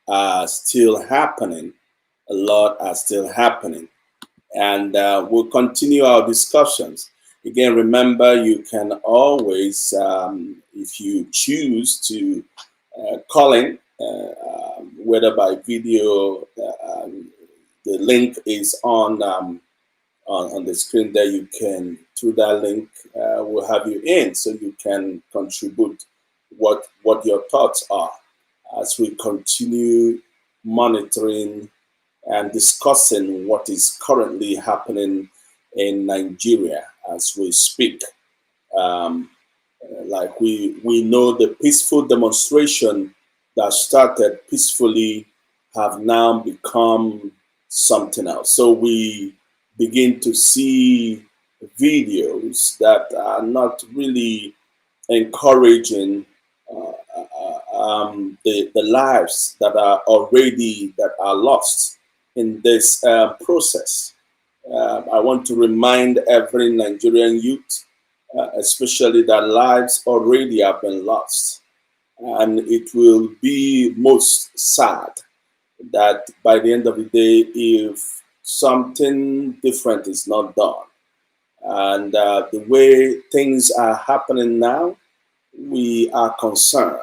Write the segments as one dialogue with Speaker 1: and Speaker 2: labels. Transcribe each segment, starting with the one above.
Speaker 1: are still happening. A lot are still happening. And we'll continue our discussions. Again, remember, you can always, if you choose to call in, whether by video, the link is on the screen there. You can, through that link, we'll have you in so you can contribute what your thoughts are as we continue monitoring and discussing what is currently happening in Nigeria as we speak. Like we know, the peaceful demonstration that started peacefully have now become something else. So we begin to see videos that are not really encouraging the lives that are lost in this process. I want to remind every Nigerian youth, especially that lives already have been lost. And it will be most sad that by the end of the day, if something different is not done, and the way things are happening now, we are concerned.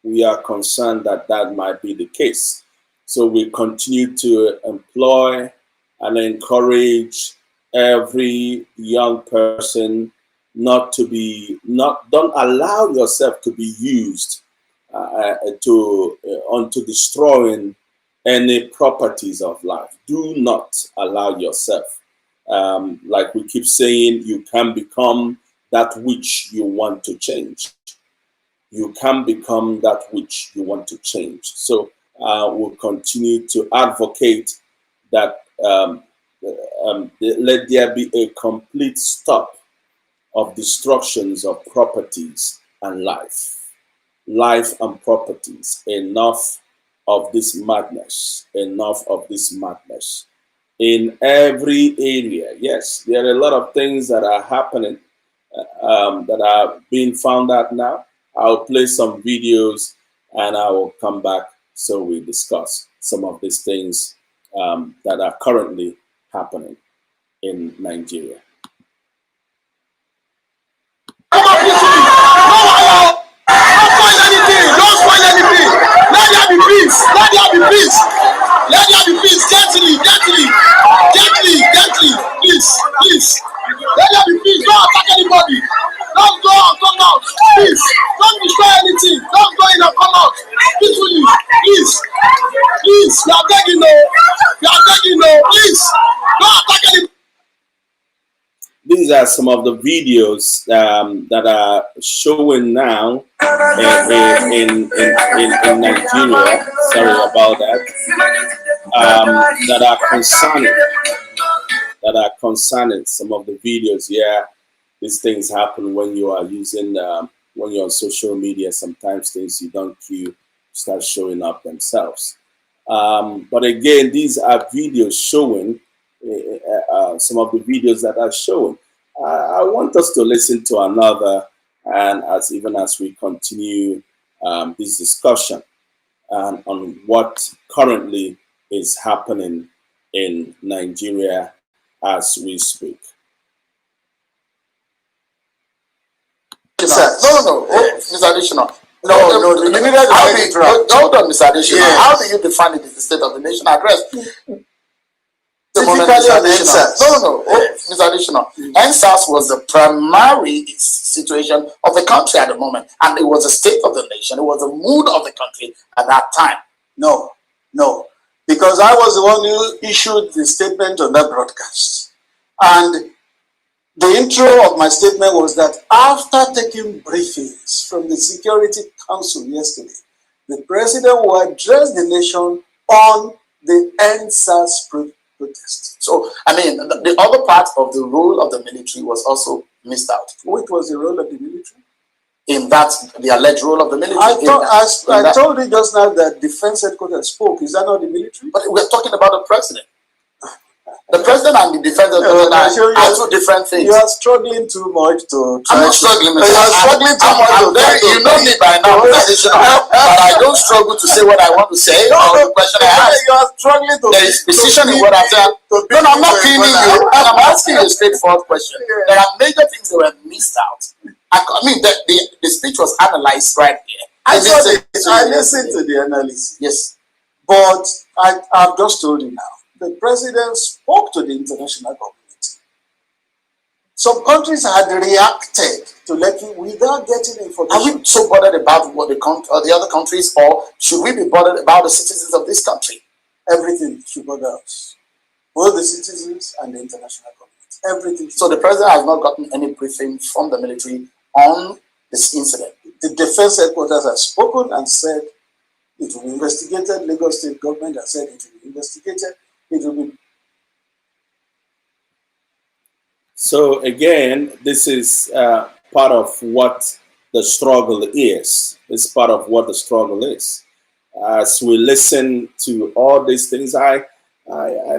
Speaker 1: We are concerned that that might be the case. So we continue to employ and encourage every young person don't allow yourself to be used onto destroying any properties of life. Do not allow yourself. Like we keep saying, you can become that which you want to change. You can become that which you want to change. So we'll continue to advocate that let there be a complete stop of destructions of properties and life and properties. Enough of this madness. Enough of this madness. In every area, yes, there are a lot of things that are happening that are being found out now. I'll play some videos and I will come back so we discuss some of these things that are currently happening in Nigeria.
Speaker 2: Don't spoil anything. Let there be peace. Let there be peace. Let there be peace. Gently. Please. Let there be peace. Don't attack anybody. Don't go out, come out. Please. Don't destroy anything. Don't go in and come out. Peacefully. Please. We are begging no. Please. Don't attack anybody.
Speaker 1: These are some of the videos that are showing now in Nigeria. Sorry about that. That are concerning. Some of the videos. Yeah, these things happen when you are using when you're on social media. Sometimes things you don't queue start showing up themselves. But again, these are videos showing. Some of the videos that are shown. I want us to listen to another, and as we continue this discussion on what currently is happening in Nigeria as we speak.
Speaker 2: No, Mr. Additional. No, hold on, Mr. Additional. Yeah. How do you define it as the state of the nation? Address. Mr. Additional. NSAS was the primary situation of the country at the moment, and it was the state of the nation. It was the mood of the country at that time.
Speaker 3: No, because I was the one who issued the statement on that broadcast, and the intro of my statement was that after taking briefings from the Security Council yesterday, the president will address the nation on the NSAS protest.
Speaker 2: So, I mean, the other part of the role of the military was also missed out.
Speaker 3: What was the role of the military?
Speaker 2: In that, the alleged role of the military.
Speaker 3: I told you just now that Defense Headquarters spoke. Is that not the military?
Speaker 2: But we're talking about the president.
Speaker 3: The president and the defense president are two different things.
Speaker 2: You are struggling too much to try.
Speaker 3: I'm not struggling. You are struggling too much. You know me by now. But I don't struggle to say what I want to say. The question I ask.
Speaker 2: You are struggling to.
Speaker 3: There is precision in what I'm saying. No, I'm not pinning you. I'm asking you a straightforward question. There are major things that were missed out. I mean, the speech was analyzed right here.
Speaker 2: I listened to the analysis.
Speaker 3: Yes.
Speaker 2: But I've just told you now. The president spoke to the international community. Some countries had reacted to letting without getting information.
Speaker 3: Are we so bothered about what the other countries, or should we be bothered about the citizens of this country?
Speaker 2: Everything should bother us, both the citizens and the international community. Everything.
Speaker 3: So the president has not gotten any briefing from the military on this incident.
Speaker 2: The defense headquarters has spoken and said it will be investigated. Lagos State government has said it will be investigated. It will be.
Speaker 1: So again, this is part of what the struggle is. It's part of what the struggle is. As we listen to all these things, I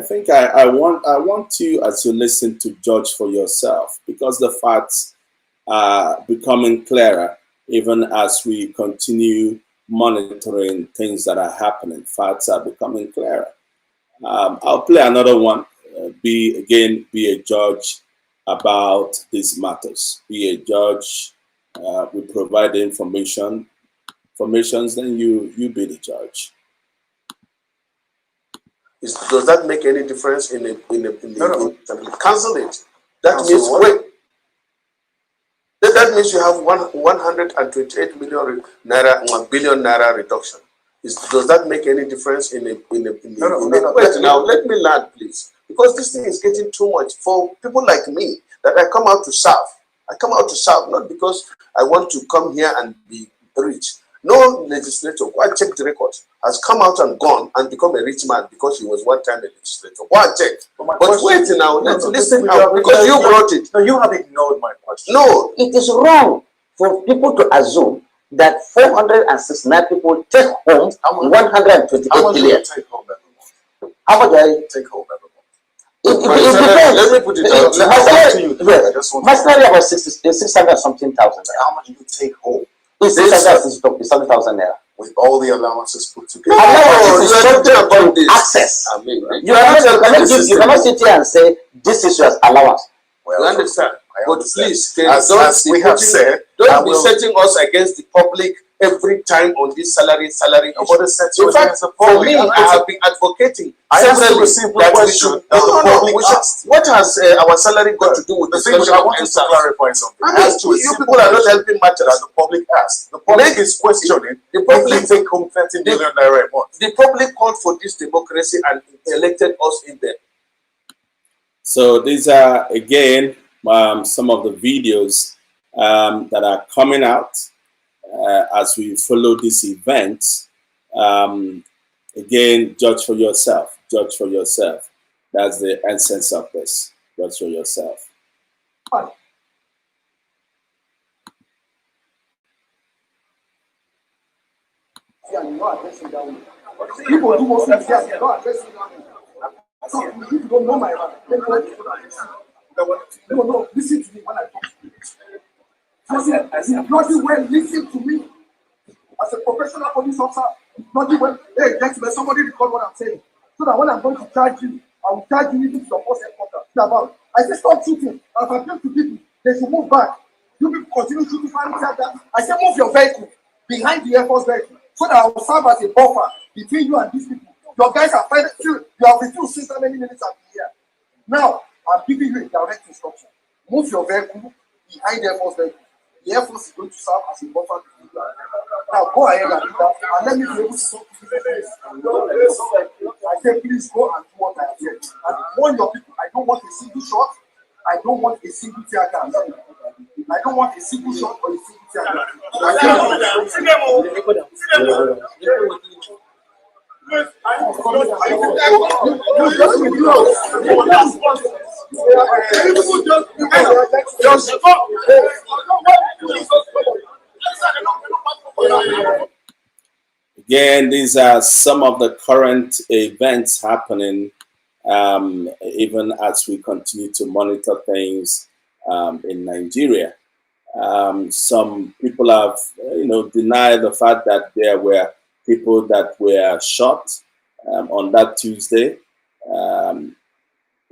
Speaker 1: think I want you, as you listen, to judge for yourself, because the facts are becoming clearer even as we continue monitoring things that are happening. Facts are becoming clearer. I'll play another one. Be a judge about these matters. Be a judge. We provide the information. Then you be the judge.
Speaker 4: Does that make any difference in
Speaker 2: No.
Speaker 4: cancel it? That means wait. That means you have 128 billion naira reduction. Does that make any difference in
Speaker 2: No.
Speaker 4: Wait, now let me land, please, because this thing is getting too much for people like me that I come out to serve. I come out to serve not because I want to come here and be rich. No legislator, go and check the record, has come out and gone and become a rich man because he was one time a legislator. Go and check. But wait now, let's listen out, because you brought it.
Speaker 2: No, you have ignored my question.
Speaker 3: No, it is wrong for people to assume that 469 people take home 128 billion.
Speaker 2: Take home every month.
Speaker 3: How much do I
Speaker 2: Take home every month.
Speaker 3: it depends.
Speaker 4: Let me put it out.
Speaker 3: My salary about 600 something thousand.
Speaker 2: How much do you take home
Speaker 3: It's 600,000 naira.
Speaker 2: with all the allowances put together?
Speaker 3: Allowance is
Speaker 4: talking
Speaker 3: subject
Speaker 4: about
Speaker 3: to
Speaker 4: this.
Speaker 3: access.
Speaker 4: I mean,
Speaker 3: You cannot sit here and say this is your allowance.
Speaker 4: you understand?
Speaker 2: I
Speaker 4: But
Speaker 2: understand.
Speaker 4: please,
Speaker 2: As we have said,
Speaker 4: don't be setting us against the public every time on this salary
Speaker 2: nobody sets
Speaker 4: In
Speaker 2: you
Speaker 4: fact,
Speaker 2: against the
Speaker 4: for
Speaker 2: public.
Speaker 4: me, I have been advocating
Speaker 2: I asked
Speaker 4: severally
Speaker 2: you a simple
Speaker 4: that we
Speaker 2: question
Speaker 4: should.
Speaker 2: that the public
Speaker 4: we should.
Speaker 2: asked.
Speaker 4: What has our salary got to do with
Speaker 2: The
Speaker 4: the
Speaker 2: thing is,
Speaker 4: discussion
Speaker 2: I
Speaker 4: of
Speaker 2: want you to
Speaker 4: NSAS?
Speaker 2: clarify something.
Speaker 4: I
Speaker 2: I asked you a
Speaker 4: mean, you
Speaker 2: simple
Speaker 4: people are not
Speaker 2: question
Speaker 4: helping matters.
Speaker 2: that the public asked. The public is questioning
Speaker 4: The
Speaker 2: if
Speaker 4: public,
Speaker 2: you take home 30 million naira a month.
Speaker 4: the public called for this democracy and elected us in there.
Speaker 1: So these are, again, some of the videos that are coming out as we follow this event. Again, judge for yourself. Judge for yourself. That's the essence of this. Judge for yourself.
Speaker 2: People do most things, yes, you're not addressing that. So, if you don't know my man, then go to no, listen to me when I talk to you. You bloody well listen to me. As a professional police officer, bloody well, hey, gentlemen, somebody record what I'm saying. So that when I'm going to charge you, I will charge you into your first headquarters. I say stop shooting. I've appealed to people, they should move back. You people continue shooting, I say move your vehicle behind the Air Force vehicle, so that I will serve as a buffer between you and these people. Your guys are fighting, you have refused since how many minutes I've been here. Now, I'm giving you a direct instruction. Move your vehicle behind the Air Force vehicle. The Air Force is going to serve as a buffer between you and them. Now, go ahead and do that, and let me be able to talk to you. I say, please go and do what I said. And warn your people, I don't want a single shot. I don't want a single tear gas. I don't want a single shot or a single tear
Speaker 1: Again, these are some of the current events happening even as we continue to monitor things in Nigeria. Some people have, denied the fact that there were people that were shot on that Tuesday.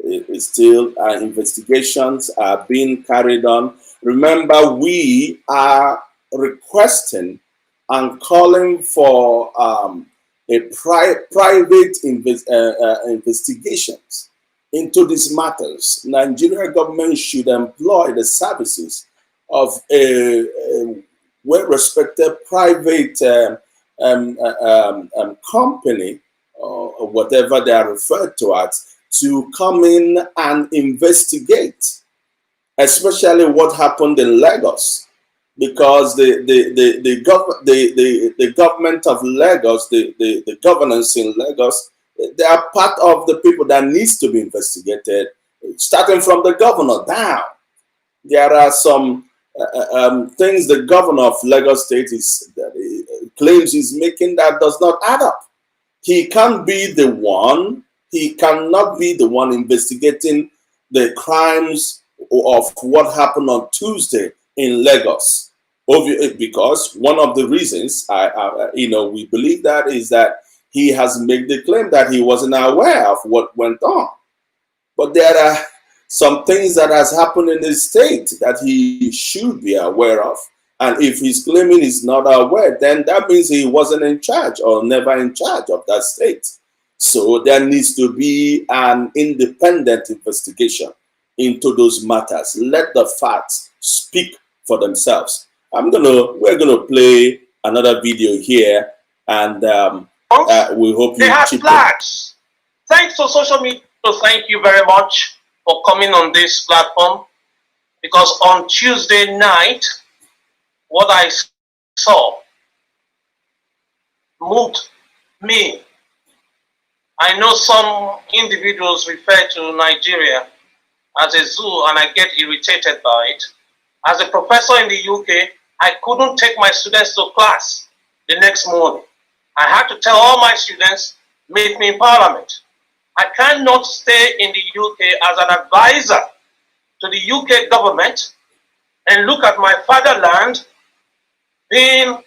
Speaker 1: It's still investigations are being carried on. Remember, we are requesting and calling for private investigations into these matters. Nigeria government should employ the services of a well-respected private company, or whatever they are referred to as, to come in and investigate, especially what happened in Lagos, because the government of Lagos, the governance in Lagos, they are part of the people that needs to be investigated, starting from the governor down. There are some things the governor of Lagos State claims he's making that does not add up. He can't be the one. He cannot be the one investigating the crimes of what happened on Tuesday in Lagos. Because one of the reasons we believe that is that he has made the claim that he wasn't aware of what went on. But there are some things that has happened in the state that he should be aware of. And if he's claiming he's not aware, then that means he wasn't in charge or never in charge of that state. So there needs to be an independent investigation into those matters. Let the facts speak for themselves. We're gonna play another video here, and we hope you.
Speaker 5: They had flags. Thanks to social media. So thank you very much for coming on this platform, because on Tuesday night, what I saw moved me. I know some individuals refer to Nigeria as a zoo, and I get irritated by it. As a professor in the UK, I couldn't take my students to class the next morning. I had to tell all my students, meet me in Parliament. I cannot stay in the UK as an advisor to the UK government and look at my fatherland being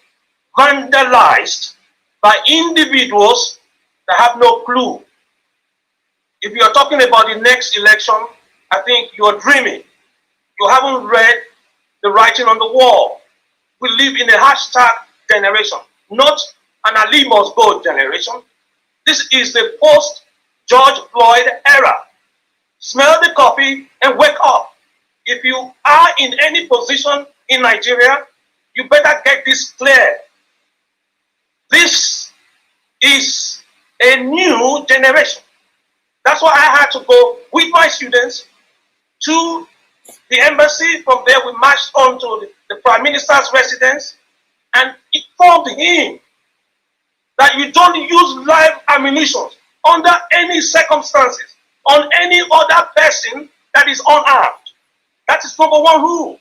Speaker 5: vandalized by individuals that have no clue. If you're talking about the next election, I think you're dreaming. You haven't read the writing on the wall. We live in a hashtag generation, not an Ali must go generation. This is the post-George Floyd era. Smell the coffee and wake up. If you are in any position in Nigeria, you better get this clear. This is a new generation. That's why I had to go with my students to the embassy. From there, we marched on to the Prime Minister's residence and informed him that you don't use live ammunition under any circumstances on any other person that is unarmed. That is number one rule.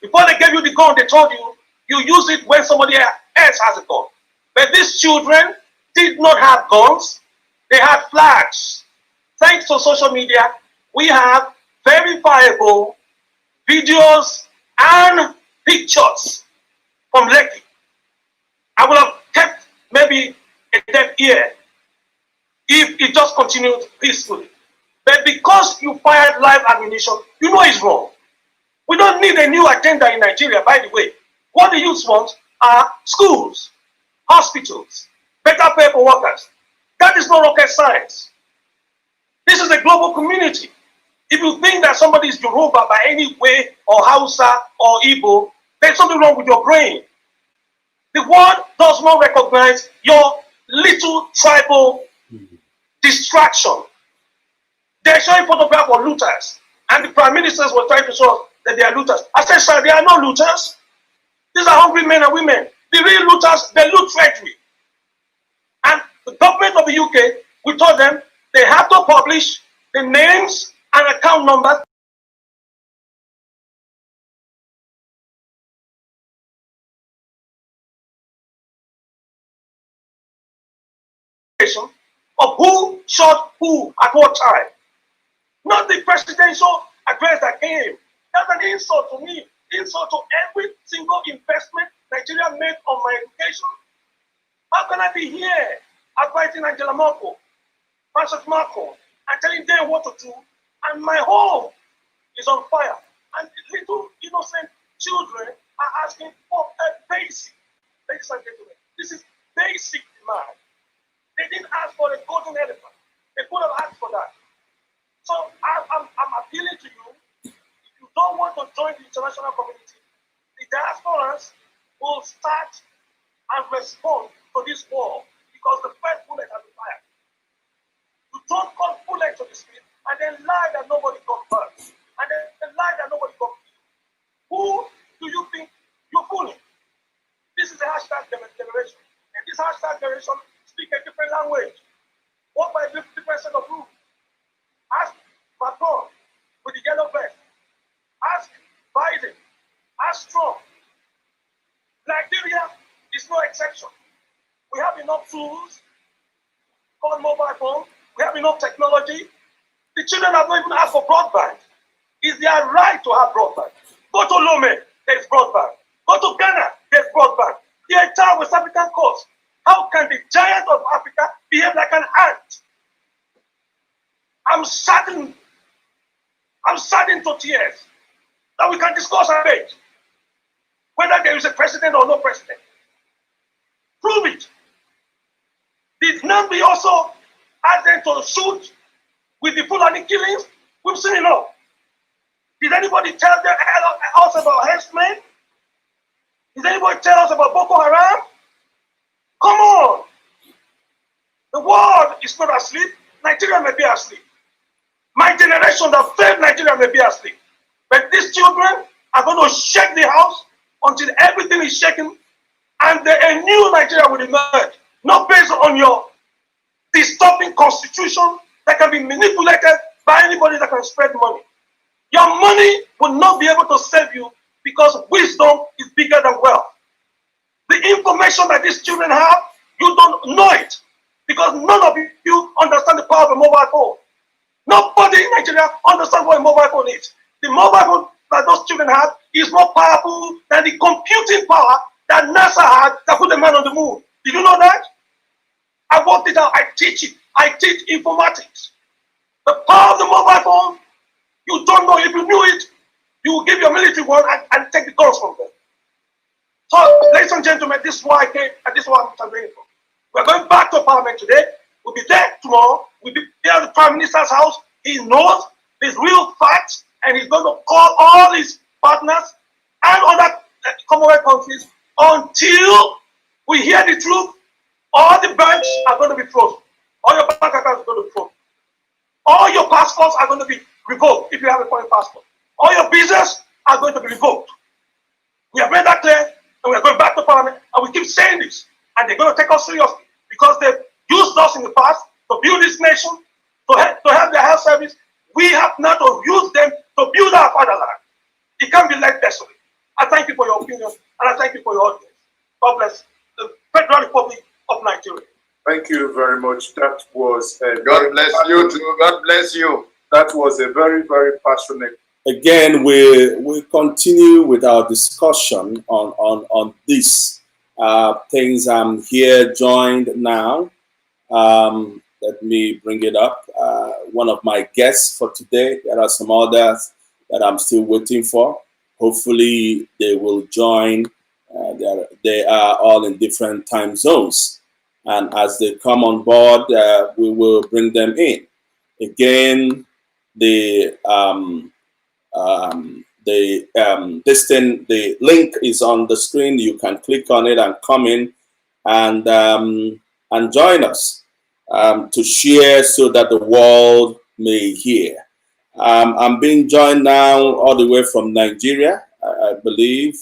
Speaker 5: Before they gave you the gun, they told you, you use it when somebody else has a gun. But these children did not have guns. They had flags. Thanks to social media, we have verifiable videos and pictures from Lekki. I would have kept maybe a deaf ear if it just continued peacefully. But because you fired live ammunition, you know it's wrong. We don't need a new agenda in Nigeria, by the way. What the youth want are schools, hospitals, better pay for workers. That is not rocket science. This is a global community. If you think that somebody is Yoruba by any way, or Hausa, or Igbo, there's something wrong with your brain. The world does not recognize your little tribal distraction. They're showing photographs of looters, and the prime ministers were trying to show us that they are looters. I said, sir, they are not looters. These are hungry men and women. The real looters, they loot treasury. And the government of the UK, we told them they have to publish the names and account numbers of who shot who at what time. Not the presidential address that came. That's an insult to me, insult to every single investment Nigeria made on my education. How can I be here advising Angela Merkel, Francis Macron, and telling them what to do, and my home is on fire, and little innocent children are asking for a basic, ladies and gentlemen, this is basic demand. They didn't ask for a golden elephant. They could have asked for that. So I'm appealing to you. If you don't want to join the international community, the diasporans will start and respond to this war because the first bullet has been fired. You don't call bullets to the street and then lie that nobody got hurt, and then lie that nobody got killed. Who do you think you're fooling? This is a hashtag generation, and this hashtag generation speak a different language. What by a different set of rules? Ask Macron with the yellow vest. Ask Biden. Ask Trump. Nigeria is no exception. We have enough tools called mobile phone. We have enough technology. The children have not even asked for broadband. It's their right to have broadband. Go to Lome, there's broadband. Go to Ghana, there's broadband. The entire West African coast. How can the giant of Africa behave like an ant? I'm saddened to tears that we can discuss our age, whether there is a president or no president. Prove it. Did Nambi also ask them to shoot with the Fulani killings? We've seen enough. Did anybody tell us about herdsmen? Did anybody tell us about Boko Haram? Come on. The world is not asleep. Nigeria may be asleep. My generation that failed Nigeria may be asleep. But these children are going to shake the house until everything is shaken and a new Nigeria will emerge. Not based on your disturbing constitution that can be manipulated by anybody that can spread money. Your money will not be able to save you because wisdom is bigger than wealth. The information that these children have, you don't know it because none of you understand the power of a mobile phone. Nobody in Nigeria understands what a mobile phone is. The mobile phone that those children have is more powerful than the computing power that NASA had that put the man on the moon. Did you know that? I worked it out. I teach it. I teach informatics. The power of the mobile phone, you don't know. If you knew it, you will give your military one and take the guns from them. So, ladies and gentlemen, this is why I came and this is what I'm campaigning for. We're going back to Parliament today. We'll be there tomorrow. We'll be there at the Prime Minister's house. He knows there's real facts and he's going to call all his partners and other Commonwealth countries until we hear the truth. All the banks are going to be frozen. All your bank accounts are going to be frozen. All your passports are going to be revoked if you have a foreign passport. All your visas are going to be revoked. We have made that clear and we are going back to Parliament and we keep saying this. And they're going to take us seriously because they've used us in the past to build this nation, to help their health service. We have now to use them to build our fatherland. It can't be left desolate. I thank you for your opinion and I thank you for your audience. God bless the Federal Republic of Nigeria.
Speaker 6: Thank you very much. That was
Speaker 4: God bless you too. God bless you.
Speaker 6: That was a very, very passionate.
Speaker 1: Again, we continue with our discussion on these things. I'm here joined now. Let me bring it up. One of my guests for today. There are some others that I'm still waiting for. Hopefully, they will join. They are all in different time zones. And as they come on board, we will bring them in. Again, the link is on the screen. You can click on it and come in and join us to share so that the world may hear. I'm being joined now all the way from Nigeria, I believe.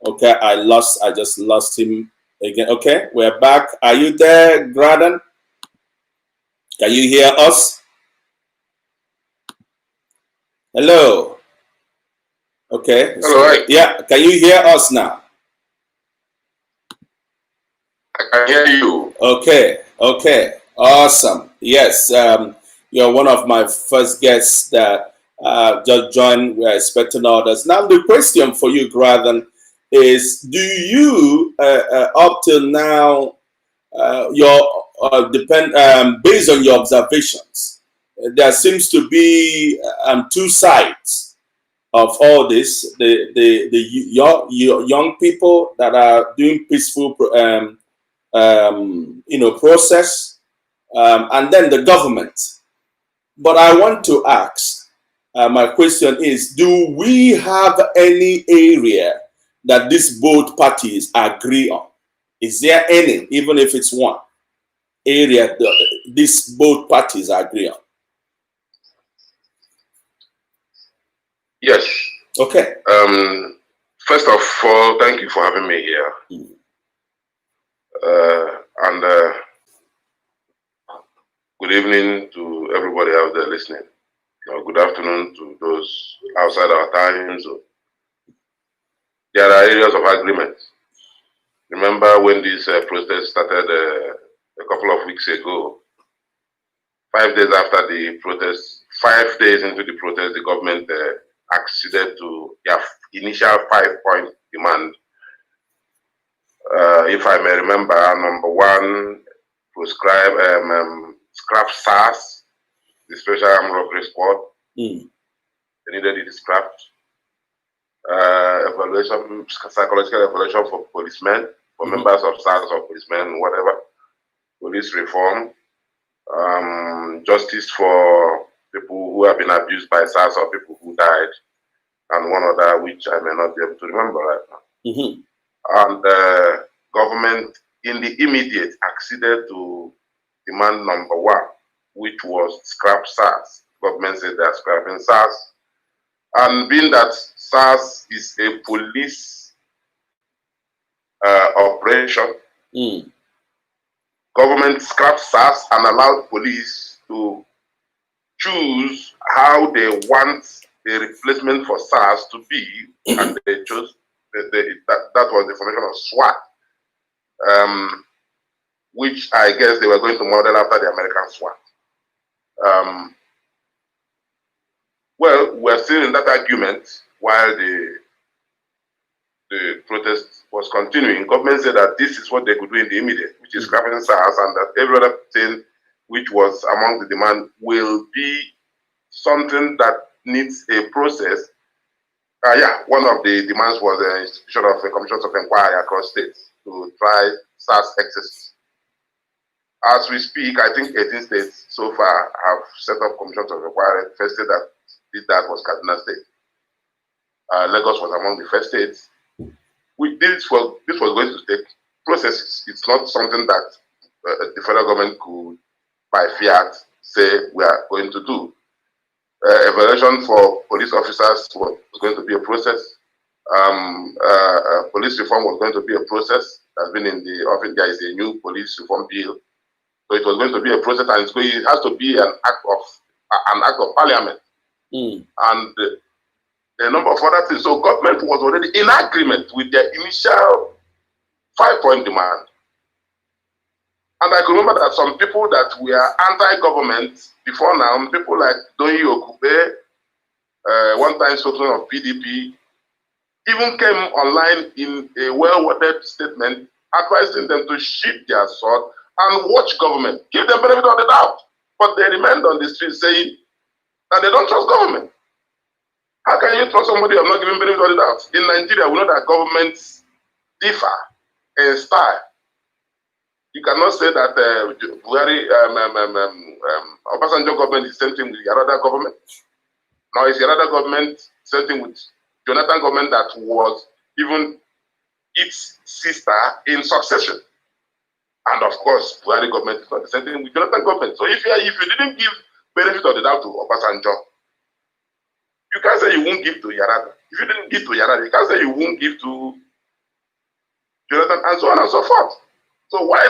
Speaker 1: Okay, I just lost him again. Okay, we're back. Are you there, Graden? Can you hear us? Hello. Okay.
Speaker 4: Hello.
Speaker 1: Yeah, can you hear us now?
Speaker 4: I can hear you.
Speaker 1: Okay. Okay, awesome. Yes, you're one of my first guests that just joined. We're expecting others. Now, the question for you, Graydon, is: do you, up till now, your based on your observations, there seems to be two sides of all this: young people that are doing peaceful, process, and then the government. But I want to ask, my question is, do we have any area that these both parties agree on? Is there any, even if it's one area that these both parties agree on?
Speaker 7: Yes.
Speaker 1: Okay.
Speaker 7: First of all, thank you for having me here. And good evening to everybody out there listening. Good afternoon to those outside our time zone. There are areas of agreement. Remember when this protest started a couple of weeks ago? 5 days after the protest, 5 days into the protest, the government acceded to their initial 5-point demand. If I may remember, number one, scrap SARS, the Special Armed Robbery Squad. They needed it scrapped. Psychological evaluation for policemen, for members of SARS or policemen, whatever. Police reform. Justice for people who have been abused by SARS or people who died. And one other which I may not be able to remember right now. And government in the immediate acceded to demand number one, which was scrap SARS. Government said they're scrapping SARS. And being that SARS is a police operation, government scrapped SARS and allowed police to choose how they want a replacement for SARS to be, and they chose that was the formation of SWAT, which I guess they were going to model after the American SWAT. Well, we're still in that argument while the protest was continuing. Government said that this is what they could do in the immediate, which is scrapping SARS, and that every other thing which was among the demand will be something that needs a process. One of the demands was the institution of a commission of inquiry across states to try SARS excesses. As we speak, I think 18 states so far have set up commissions of inquiry. The first state that did that was Kaduna State. Lagos was among the first states. This was going to take processes. It's not something that the federal government could, by fiat, say we are going to do. Evaluation for police officers was going to be a process. Police reform was going to be a process. There's been in the office, there is a new police reform bill. So it was going to be a process, and it has to be an act of parliament. And a number of other things. So government was already in agreement with their initial 5-point demand. And I can remember that some people that were anti-government before now, people like Doyin Okupe, one time spokesman of PDP, even came online in a well-worded statement advising them to sheath their sword and watch government, give them benefit of the doubt. But they remained on the street saying that they don't trust government. How can you trust somebody who have not given benefit of the doubt? In Nigeria, we know that governments differ in style. You cannot say that Buhari, Obasanjo government is the same thing with Yar'Adua government. Now it's Yar'Adua government, same thing with Jonathan government that was even its sister in succession. And of course, Buhari government is not the same thing with Jonathan government. So if you didn't give benefit of the doubt to Obasanjo, you can't say you won't give to Yar'Adua. If you didn't give to Yar'Adua, you can't say you won't give to Jonathan, and so on and so forth. So why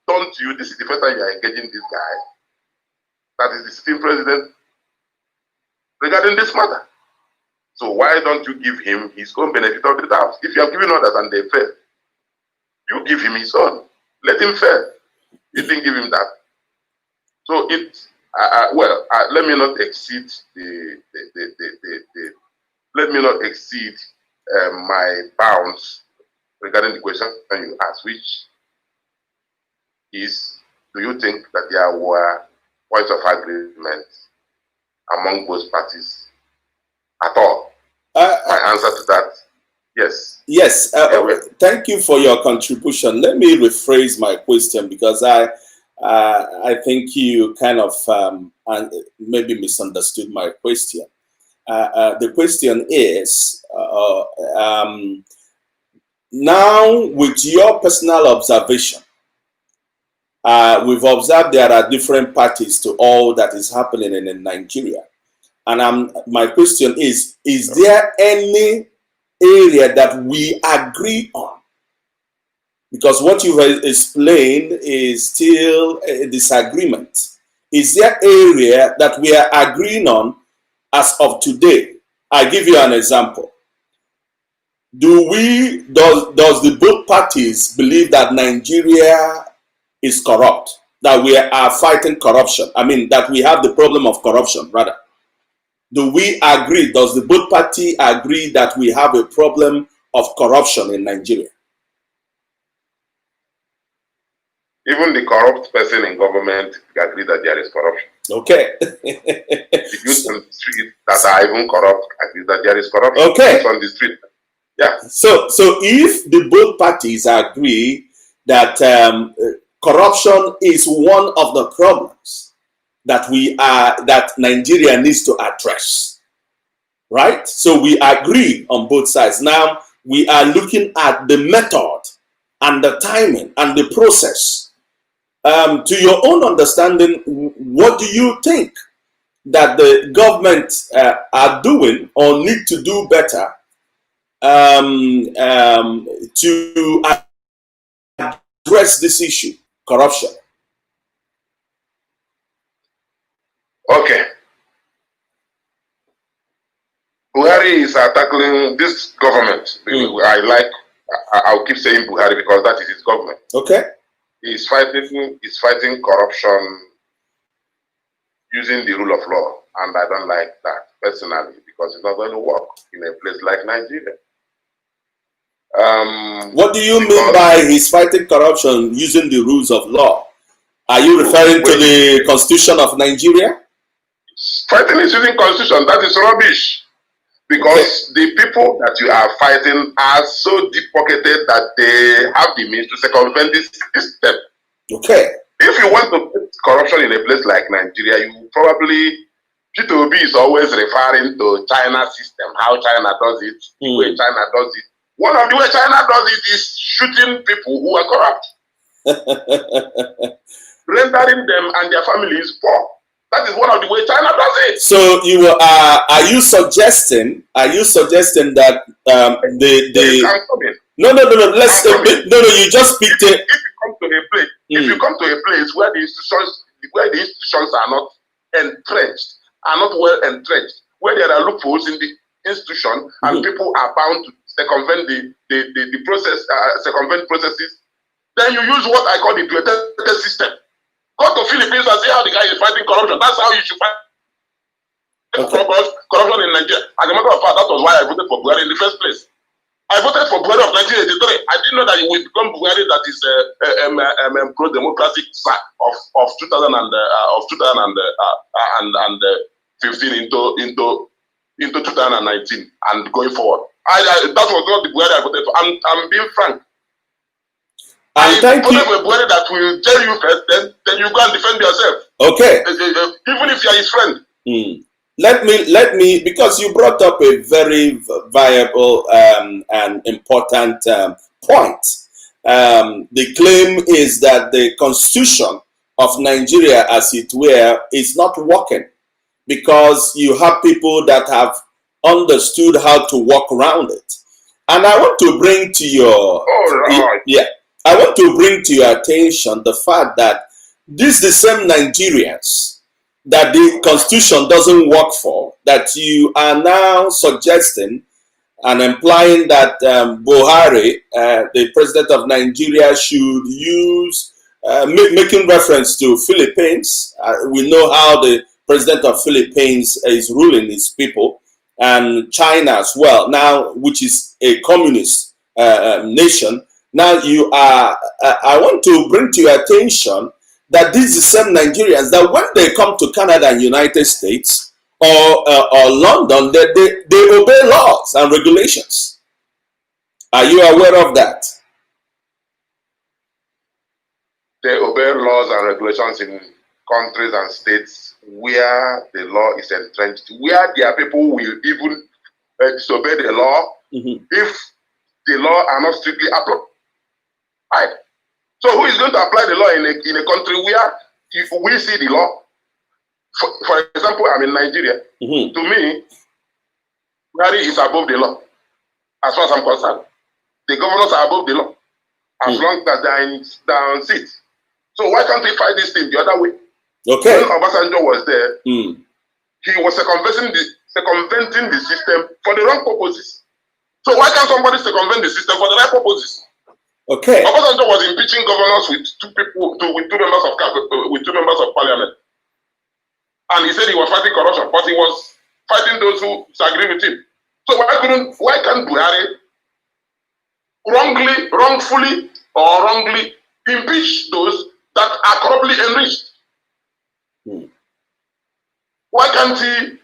Speaker 7: don't you, this is the first time you are engaging this guy, that is the sitting president, regarding this matter. So why don't you give him his own benefit of the doubt? If you have given others and they fail, you give him his own. Let him fail. You didn't give him that. So let me not exceed let me not exceed my bounds regarding the question you asked, which is, do you think that there were points of agreement among both parties at all? My answer to that, yes.
Speaker 1: Yes, thank you for your contribution. Let me rephrase my question, because I think you kind of maybe misunderstood my question. The question is, now with your personal observation, we've observed there are different parties to all that is happening in Nigeria. And my question is there any area that we agree on? Because what you have explained is still a disagreement. Is there area that we are agreeing on as of today? I give you an example. Does the both parties believe that Nigeria is corrupt, that we are fighting corruption? I mean, that we have the problem of corruption, rather. Do we agree? Does the both party agree that we have a problem of corruption in Nigeria?
Speaker 7: Even the corrupt person in government agree that there is corruption.
Speaker 1: Okay.
Speaker 7: The youth on the street that are even corrupt agree that there is corruption.
Speaker 1: Okay.
Speaker 7: On the street. Yeah.
Speaker 1: So if the both parties agree that corruption is one of the problems that Nigeria needs to address, right? So we agree on both sides. Now we are looking at the method and the timing and the process. To your own understanding, what do you think that the government are doing or need to do better to address this issue, corruption?
Speaker 7: Okay. Buhari is tackling this government. I'll keep saying Buhari because that is his government.
Speaker 1: Okay.
Speaker 7: He's fighting corruption using the rule of law. And I don't like that personally because it's not going to work in a place like Nigeria.
Speaker 1: What do you mean by he's fighting corruption using the rules of law? Are you referring to the Constitution of Nigeria?
Speaker 7: Fighting is using Constitution. That is rubbish. Because the people that you are fighting are so deep-pocketed that they have the means to circumvent this system.
Speaker 1: Okay.
Speaker 7: If you want to put corruption in a place like Nigeria, you probably, P2B is always referring to China system, how China does it, the way China does it. One of the way China does it is shooting people who are corrupt. Rendering them and their families poor. That is one of the ways China does it.
Speaker 1: So you are you suggesting that no you just picked it.
Speaker 7: If you come to a place where the institutions are not entrenched, are not well entrenched, where there are loopholes in the institution and people are bound to circumvent the process, circumvent processes, then you use what I call the dual system. Go to Philippines and see how the guy is fighting corruption. That's how you should fight corruption in Nigeria. As a matter of fact, that was why I voted for Buhari in the first place. I voted for Buhari of 1983. I didn't know that he would become Buhari that is pro-democratic side of 2015 into 2019 and going forward. That was not the Buhari I voted for. I'm being frank.
Speaker 1: And thank you.
Speaker 7: Buhari that will tell you first, then you go and defend yourself.
Speaker 1: Okay.
Speaker 7: Even if you are his friend.
Speaker 1: Let me, because you brought up a very viable and important point. The claim is that the Constitution of Nigeria, as it were, is not working because you have people that have understood how to work around it. And I want to bring to your I want to bring to your attention the fact that these the same Nigerians that the Constitution doesn't work for, that you are now suggesting and implying that Buhari, the president of Nigeria, should use making reference to Philippines. We know how the president of Philippines is ruling his people, and China as well now, which is a communist nation. Now you are, I want to bring to your attention that these are the same Nigerians that when they come to Canada and United States or London, they obey laws and regulations. Are you aware of that?
Speaker 7: They obey laws and regulations in countries and states where the law is entrenched, where their people will even disobey the law if the law are not strictly applied. Right. So who is going to apply the law in a country where if we see the law? For example, I'm in Nigeria. To me, Buhari is above the law, as far as I'm concerned. The governors are above the law, as long as they're on seats. So why can't we fight this thing the other way?
Speaker 1: Okay.
Speaker 7: When Obasanjo was there, he was circumventing the system for the wrong purposes. So why can't somebody circumvent the system for the right purposes?
Speaker 1: Okay.
Speaker 7: Obasanjo was impeaching governors with two members of parliament, and he said he was fighting corruption, but he was fighting those who disagree with him. So why can't Buhari wrongfully or wrongly impeach those that are corruptly enriched? Why can't he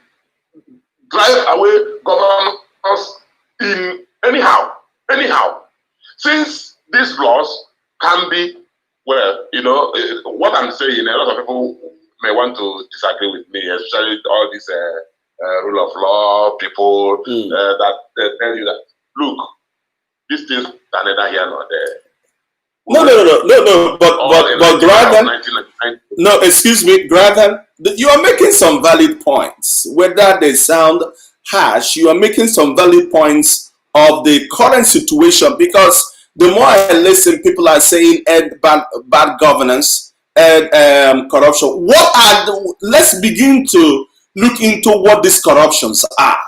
Speaker 7: drive away governors in anyhow? Since these laws can be, well, you know, what I'm saying, a lot of people may want to disagree with me, especially all this rule of law people that tell you that, look, these things are neither here nor there.
Speaker 1: No. But Gratham, no, excuse me, Gratham, you are making some valid points. Whether they sound harsh, you are making some valid points of the current situation, because the more I listen, people are saying bad governance and corruption. Let's begin to look into what these corruptions are.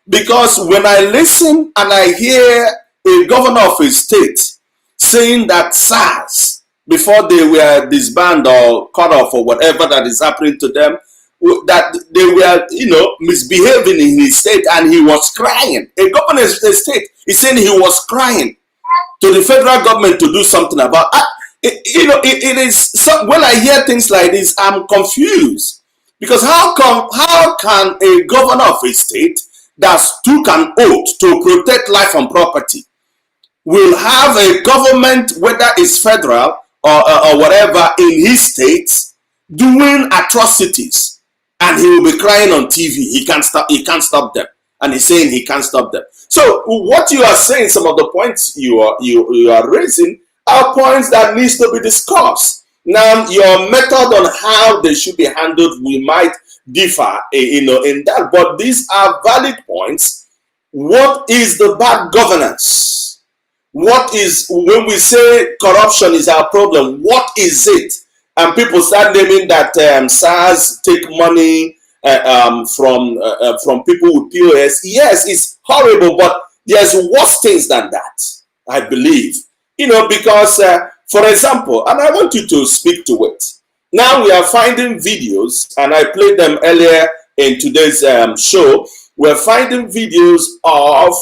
Speaker 1: Because when I listen and I hear a governor of a state saying that SARS, before they were disbanded or cut off or whatever that is happening to them, that they were, you know, misbehaving in his state, and he was crying. A governor of a state is saying he was crying to the federal government to do something about it. You know, it is so, when I hear things like this, I'm confused, because how can a governor of a state that took an oath to protect life and property will have a government, whether it's federal or whatever, in his state doing atrocities, and he will be crying on TV? He can't stop them, and he's saying he can't stop them. So what you are saying, some of the points you are raising are points that needs to be discussed. Now, your method on how they should be handled, we might differ, you know, in that, but these are valid points. What is the bad governance? What is, when we say corruption is our problem, what is it? And people start naming that SARS take money from people with POS. Yes, it's horrible, but there's worse things than that, I believe. You know, because, for example, and I want you to speak to it. Now we are finding videos, and I played them earlier in today's show. We're finding videos of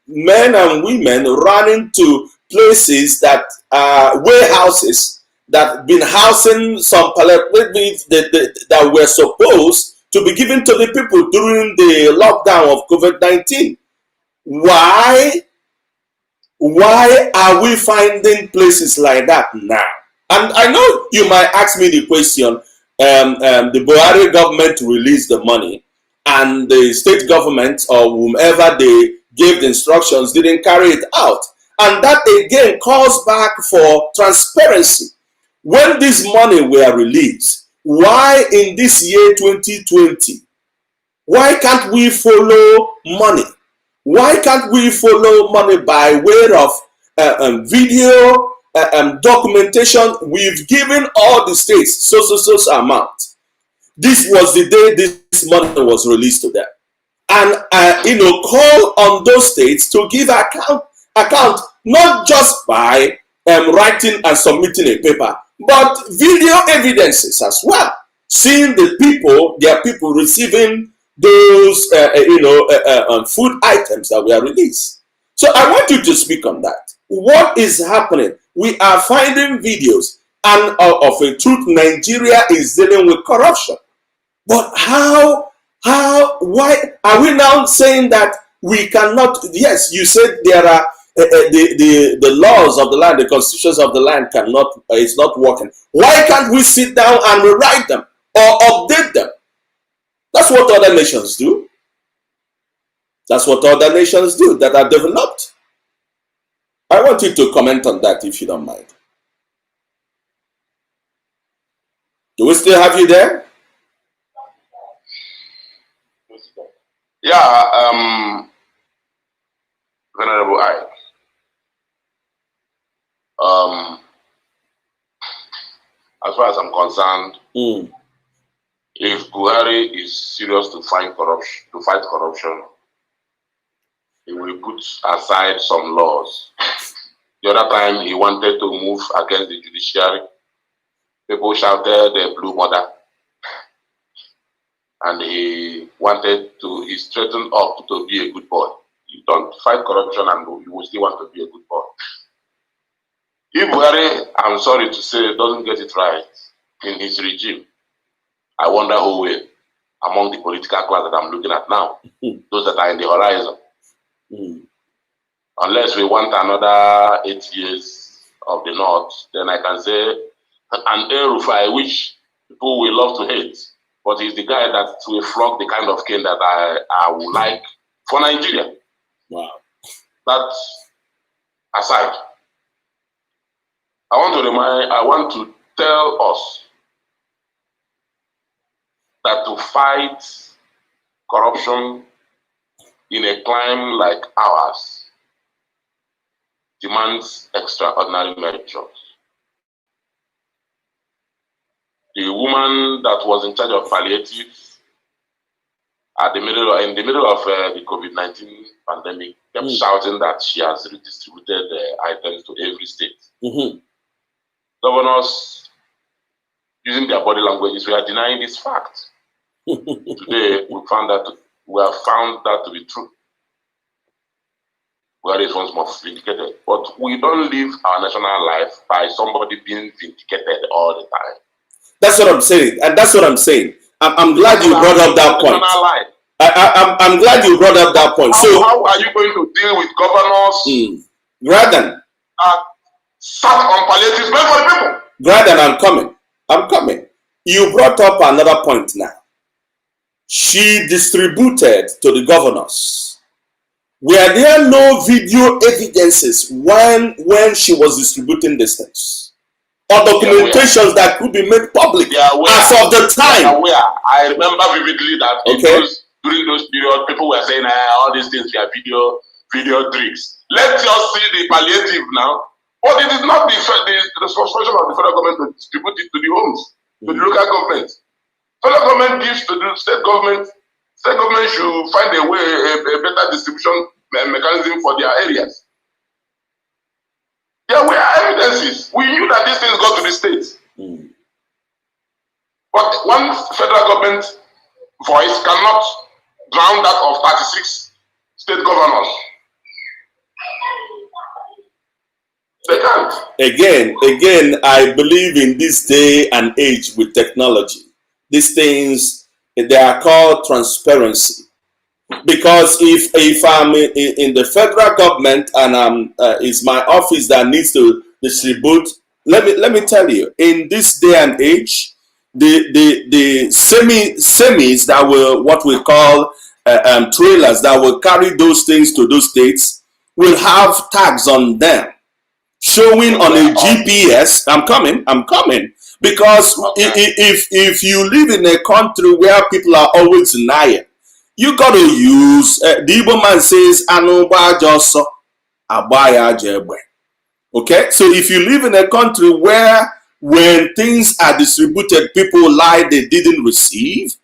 Speaker 1: men and women running to places that are warehouses that have been housing some palliatives that were supposed to be given to the people during the lockdown of COVID-19. Why are we finding places like that now? And I know you might ask me the question, the Buhari government released the money, and the state government or whomever they gave the instructions didn't carry it out. And that again calls back for transparency. When this money were released, why in this year 2020, why can't we follow money? Why can't we follow money by way of video documentation? We've given all the states so amount. This was the day this money was released to them. And you know, call on those states to give account not just by writing and submitting a paper, but video evidences as well, seeing the people, their people receiving those, food items that were released. So I want you to speak on that. What is happening? We are finding videos, and of a truth, Nigeria is dealing with corruption. But why are we now saying that we cannot? Yes, you said there are the laws of the land, the constitutions of the land is not working. Why can't we sit down and rewrite them or update them? That's what other nations do. That's what other nations do that are developed. I want you to comment on that if you don't mind. Do we still have you there?
Speaker 7: Yeah, Venerable Ike. As far as I'm concerned, if Buhari is serious to fight corruption, he will put aside some laws. The other time he wanted to move against the judiciary, people shouted the blue mother. And he straightened up to be a good boy. You don't fight corruption and you will still want to be a good boy. If Buhari, I'm sorry to say, doesn't get it right in his regime, I wonder who will, among the political class that I'm looking at now, those that are in the horizon. Unless we want another 8 years of the North, then I can say an El-Rufai, which people will love to hate, but he's the guy that will flog the kind of cane that I would like for Nigeria.
Speaker 1: Wow.
Speaker 7: That aside, I want to tell us that to fight corruption in a climate like ours demands extraordinary measures. The woman that was in charge of palliatives in the middle of the COVID-19 pandemic kept shouting that she has redistributed items to every state. Governors, using their body languages, we are denying this fact. Today, we have found that to be true. Buhari is once more vindicated. But we don't live our national life by somebody being vindicated all the time.
Speaker 1: That's what I'm saying. And that's what I'm saying. I'm glad you brought up that point. I'm glad you brought up that point. So
Speaker 7: how are you going to deal with governors?
Speaker 1: Gradan.
Speaker 7: Sat on palliatives meant for the people.
Speaker 1: Gradan, I'm coming. You brought up another point now. She distributed to the governors. Were there no video evidences when she was distributing these things? Or documentations that could be made public as of the time?
Speaker 7: I remember vividly that during those periods, people were saying all these things were video tricks. Let's just see the palliative now. But it is not the responsibility of the federal government to distribute it to the homes, to the local government. Federal government gives to the state government. State government should find a way, a better distribution mechanism for their areas. There were evidences. We knew that these things got to the states. But one federal government voice cannot drown that of 36 state governors. They can't.
Speaker 1: Again, I believe in this day and age with technology, these things, they are called transparency. Because if I'm in the federal government and it's my office that needs to distribute, let me tell you, in this day and age, the semis that were what we call trailers that will carry those things to those states will have tags on them showing on a GPS. I'm coming. Because if you live in a country where people are always denying, you got to use, the Igbo man says, Anoba Joso, Abaya Jebe. Okay? So if you live in a country where when things are distributed, people lie they didn't receive,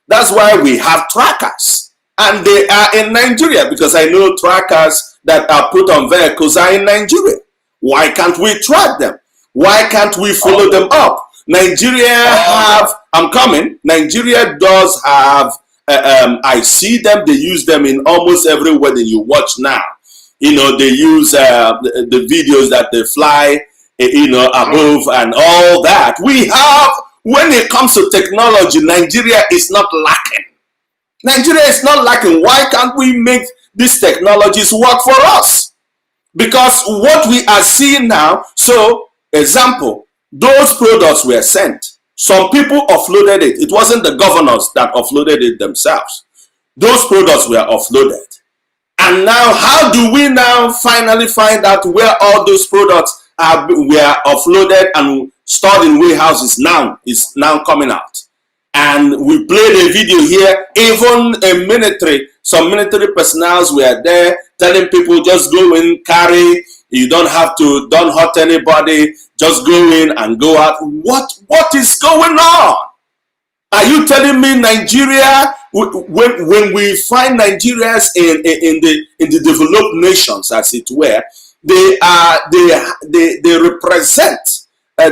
Speaker 1: that's why we have trackers. And they are in Nigeria, because I know trackers that are put on vehicles are in Nigeria. Why can't we track them? Why can't we follow them up? Nigeria have, I'm coming, Nigeria does have, I see them, they use them in almost every wedding you watch now. You know, they use the videos that they fly, you know, above and all that. We have, when it comes to technology, Nigeria is not lacking. Nigeria is not lacking. Why can't we make these technologies work for us? Because what we are seeing now, so example, those products were sent. Some people offloaded it. It wasn't the governors that offloaded it themselves. Those products were offloaded. And now, how do we now finally find out where all those products were offloaded and stored in warehouses now is now coming out? And we played a video here, even a military, some military personnel were there telling people just go in, carry, you don't have to, don't hurt anybody, just go in and go out. What is going on? Are you telling me Nigeria, when we find Nigerians in the developed nations, as it were, they represent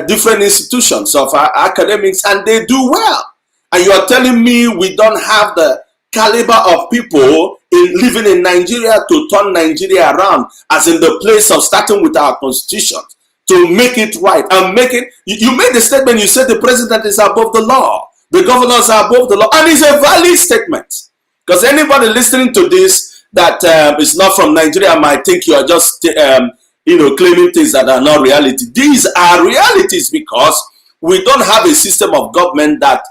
Speaker 1: different institutions of our academics and they do well. And you are telling me we don't have the caliber of people living in Nigeria to turn Nigeria around, as in the place of starting with our constitution, to make it right and make it. You made the statement, you said the president is above the law, the governors are above the law, and it's a valid statement. Because anybody listening to this that is not from Nigeria might think you are just claiming things that are not reality. These are realities because we don't have a system of government that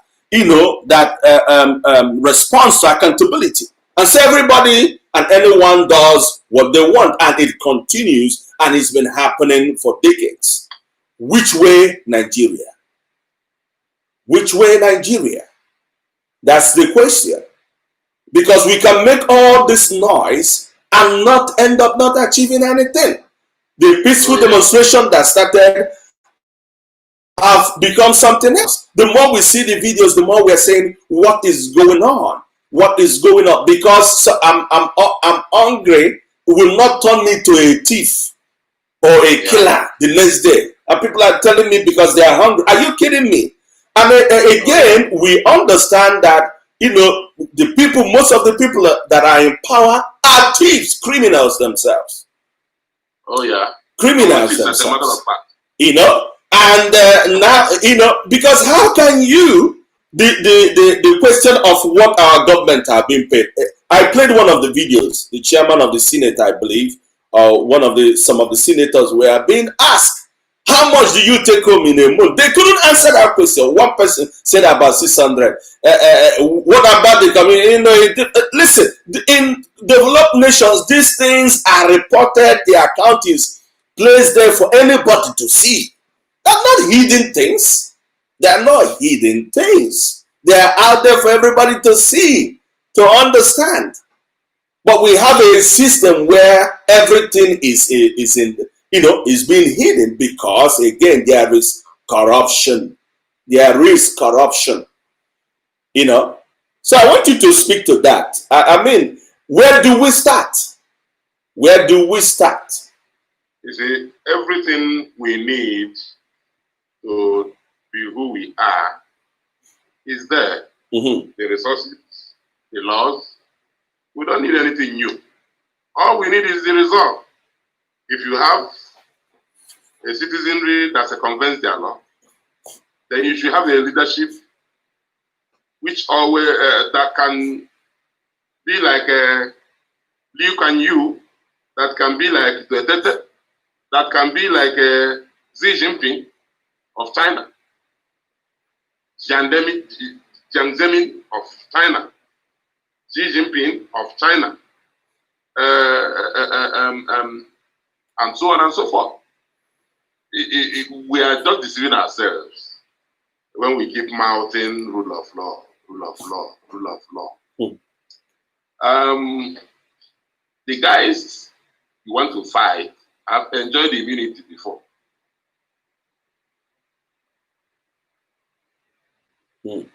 Speaker 1: responds to accountability. And so everybody and anyone does what they want, and it continues, and it's been happening for decades. Which way, Nigeria? Which way, Nigeria? That's the question. Because we can make all this noise and not end up not achieving anything. The peaceful demonstration that started have become something else. The more we see the videos, the more we're saying, what is going on? What is going on? Because I'm hungry will not turn me to a thief or a killer the next day. And people are telling me because they are hungry. Are you kidding me? I mean, again, we understand that, the people, most of the people that are in power are thieves, criminals themselves.
Speaker 7: Oh, yeah.
Speaker 1: Criminals themselves. And now, because how can you, the question of what our government are being paid. I played one of the videos, the chairman of the Senate, I believe, or some of the senators were being asked, how much do you take home in a month? They couldn't answer that question. One person said about 600. What about the community? Listen, in developed nations, these things are reported, the account is placed there for anybody to see. They're not hidden things. They're not hidden things. They're out there for everybody to see, to understand. But we have a system where everything is being hidden because, again, there is corruption. There is corruption. So I want you to speak to that. I mean, where do we start? Where do we start?
Speaker 7: You see, everything we need to be who we are is there.
Speaker 1: Mm-hmm.
Speaker 7: The resources, the laws. We don't need anything new. All we need is the result. If you have a citizenry that circumvents their law, then you should have a leadership which always that can be like Liu Kuan Yew, that can be like Duterte, that can be like Xi Jinping of China, Jiang Zemin of China, Xi Jinping of China, and so on and so forth. We are just deceiving ourselves when we keep mouthing rule of law, rule of law, rule of law. The guys you want to fight have enjoyed the immunity before.
Speaker 1: Do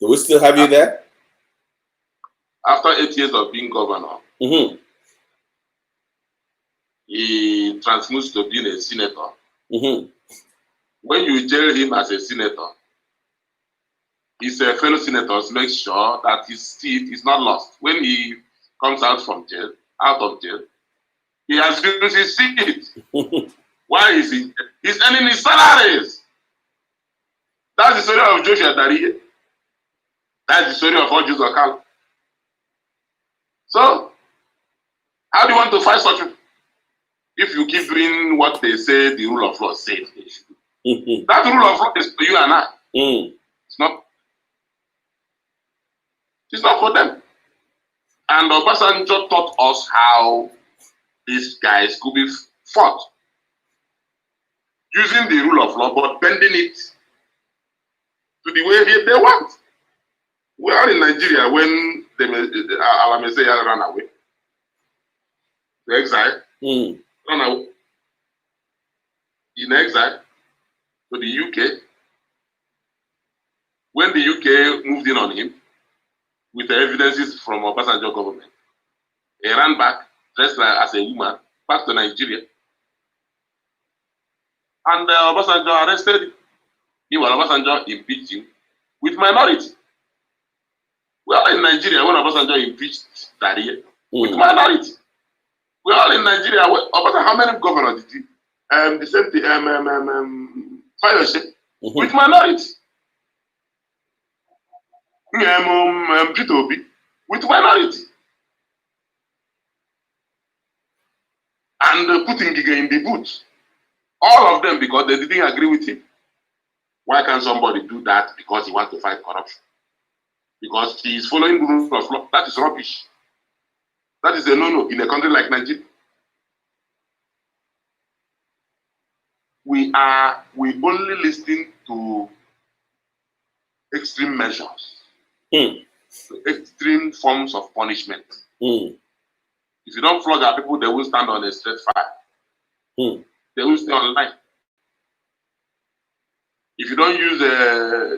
Speaker 1: we still have you there?
Speaker 7: After 8 years of being governor,
Speaker 1: Mm-hmm.
Speaker 7: he transmutes to being a senator.
Speaker 1: Mm-hmm.
Speaker 7: When you jail him as a senator, his fellow senators make sure that his seat is not lost. When he comes out of jail, he has used his seat. Why is he? He's earning his salaries. That's the story of Joshua Dariye. That's the story of Oju Okalo. So, how do you want to fight such people? If you keep doing what they say the rule of law says they should do. That rule of law is for you and I. It's not for them. And Obasanjo taught us how these guys could be fought. Using the rule of law, but bending it to the way they want. We are in Nigeria when our Messiah ran away. The exile. Ran away. In exile to the UK. When the UK moved in on him, with the evidences from Obasanjo government, he ran back, dressed as a woman, back to Nigeria. And Obasanjo arrested him. Obasanjo impeached him with minority. We are in Nigeria when Obasanjo impeached Dariye with minority. We are in Nigeria. Obasanjo, how many governors did he? The same thing, Fayose, with minority. Peter Obi, with minority. And putting Giga in the boot. All of them because they didn't agree with him. Why can't somebody do that because he wants to fight corruption? Because he is following the rule of law. That is rubbish. That is a no-no in a country like Nigeria. We only listen to extreme measures, extreme forms of punishment. If you don't flog our people, they will stand on a straight fire. They will stay on line. If you don't use